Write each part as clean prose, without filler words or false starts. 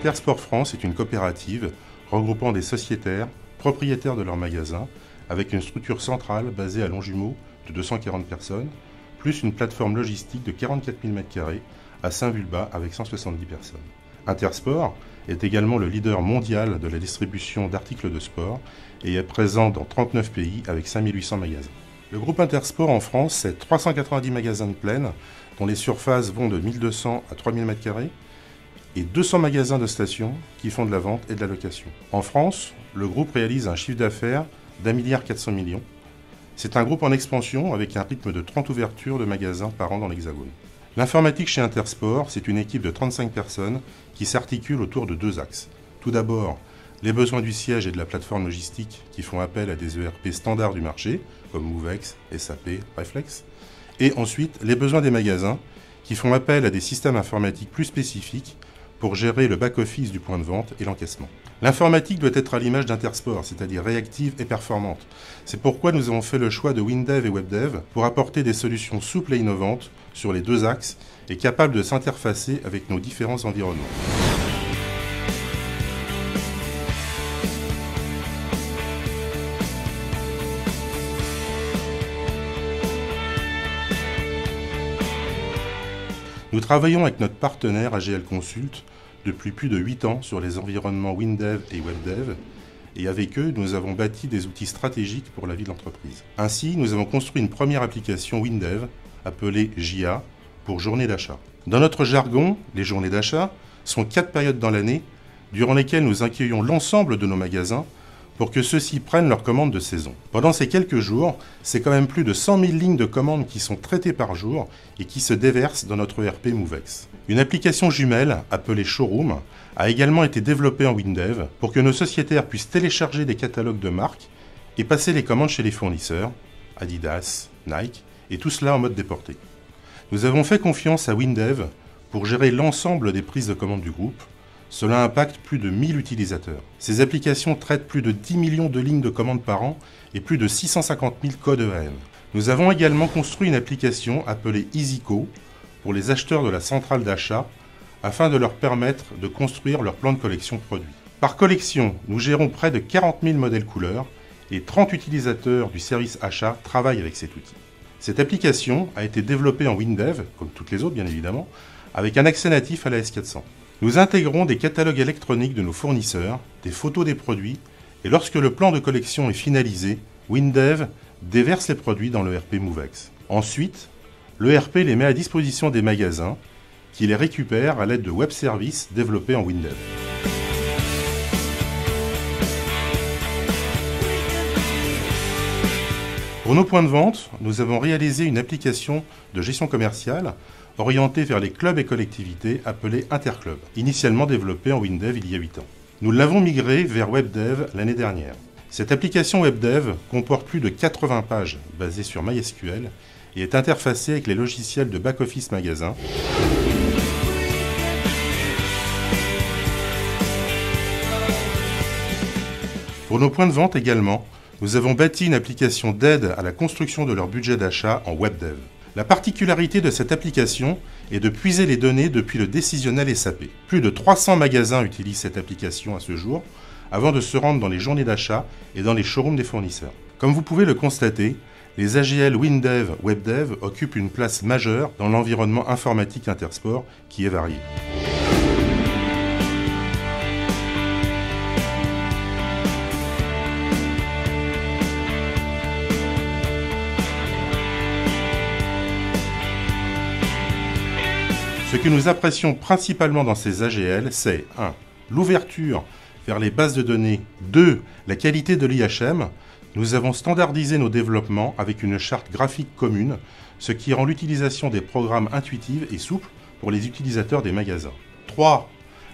Intersport France est une coopérative regroupant des sociétaires, propriétaires de leurs magasins, avec une structure centrale basée à Longjumeau de 240 personnes, plus une plateforme logistique de 44 000 m² à Saint-Vulbas avec 170 personnes. Intersport est également le leader mondial de la distribution d'articles de sport et est présent dans 39 pays avec 5800 magasins. Le groupe Intersport en France, c'est 390 magasins de plaine, dont les surfaces vont de 1200 à 3000 m², et 200 magasins de station qui font de la vente et de la location. En France, le groupe réalise un chiffre d'affaires d'1,4 milliard. C'est un groupe en expansion avec un rythme de 30 ouvertures de magasins par an dans l'Hexagone. L'informatique chez Intersport, c'est une équipe de 35 personnes qui s'articule autour de deux axes. Tout d'abord, les besoins du siège et de la plateforme logistique qui font appel à des ERP standards du marché, comme Movex, SAP, Reflex. Et ensuite, les besoins des magasins qui font appel à des systèmes informatiques plus spécifiques pour gérer le back-office du point de vente et l'encaissement. L'informatique doit être à l'image d'Intersport, c'est-à-dire réactive et performante. C'est pourquoi nous avons fait le choix de WinDev et WebDev pour apporter des solutions souples et innovantes sur les deux axes et capables de s'interfacer avec nos différents environnements. Nous travaillons avec notre partenaire AGL Consult depuis plus de 8 ans sur les environnements WinDev et WebDev, et avec eux, nous avons bâti des outils stratégiques pour la vie de l'entreprise. Ainsi, nous avons construit une première application WinDev appelée JA pour journée d'achat. Dans notre jargon, les journées d'achat sont 4 périodes dans l'année durant lesquelles nous accueillons l'ensemble de nos magasins pour que ceux-ci prennent leurs commandes de saison. Pendant ces quelques jours, c'est quand même plus de 100 000 lignes de commandes qui sont traitées par jour et qui se déversent dans notre ERP Movex. Une application jumelle, appelée Showroom, a également été développée en WinDev pour que nos sociétaires puissent télécharger des catalogues de marques et passer les commandes chez les fournisseurs, Adidas, Nike, et tout cela en mode déporté. Nous avons fait confiance à WinDev pour gérer l'ensemble des prises de commandes du groupe. Cela impacte plus de 1000 utilisateurs. Ces applications traitent plus de 10 millions de lignes de commandes par an et plus de 650 000 codes EAN. Nous avons également construit une application appelée EasyCo pour les acheteurs de la centrale d'achat afin de leur permettre de construire leur plan de collection produit. Par collection, nous gérons près de 40 000 modèles couleurs et 30 utilisateurs du service achat travaillent avec cet outil. Cette application a été développée en WinDev, comme toutes les autres bien évidemment, avec un accès natif à la S400. Nous intégrons des catalogues électroniques de nos fournisseurs, des photos des produits, et lorsque le plan de collection est finalisé, WinDev déverse les produits dans l'ERP Movex. Ensuite, l'ERP les met à disposition des magasins, qui les récupèrent à l'aide de web services développés en WinDev. Pour nos points de vente, nous avons réalisé une application de gestion commerciale orientée vers les clubs et collectivités appelée Interclub, initialement développée en WinDev il y a 8 ans. Nous l'avons migrée vers WebDev l'année dernière. Cette application WebDev comporte plus de 80 pages basées sur MySQL et est interfacée avec les logiciels de back-office magasin. Pour nos points de vente également, nous avons bâti une application d'aide à la construction de leur budget d'achat en WebDev. La particularité de cette application est de puiser les données depuis le décisionnel SAP. Plus de 300 magasins utilisent cette application à ce jour, avant de se rendre dans les journées d'achat et dans les showrooms des fournisseurs. Comme vous pouvez le constater, les AGL WinDev WebDev occupent une place majeure dans l'environnement informatique Intersport qui est varié. Ce que nous apprécions principalement dans ces AGL, c'est 1. L'ouverture vers les bases de données. 2. La qualité de l'IHM. Nous avons standardisé nos développements avec une charte graphique commune, ce qui rend l'utilisation des programmes intuitive et souple pour les utilisateurs des magasins. 3.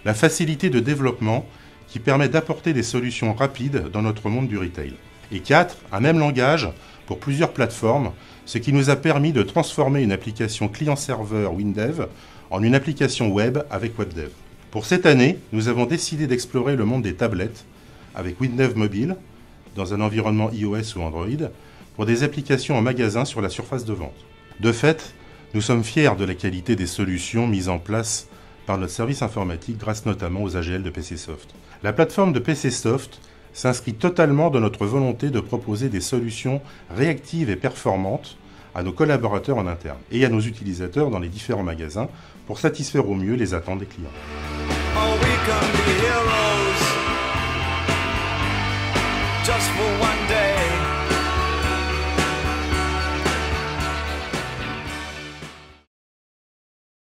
La facilité de développement qui permet d'apporter des solutions rapides dans notre monde du retail. Et 4. Un même langage pour plusieurs plateformes, ce qui nous a permis de transformer une application client-serveur WinDev en une application web avec WebDev. Pour cette année, nous avons décidé d'explorer le monde des tablettes avec WinDev Mobile, dans un environnement iOS ou Android, pour des applications en magasin sur la surface de vente. De fait, nous sommes fiers de la qualité des solutions mises en place par notre service informatique grâce notamment aux AGL de PCsoft. La plateforme de PCsoft s'inscrit totalement dans notre volonté de proposer des solutions réactives et performantes à nos collaborateurs en interne et à nos utilisateurs dans les différents magasins pour satisfaire au mieux les attentes des clients.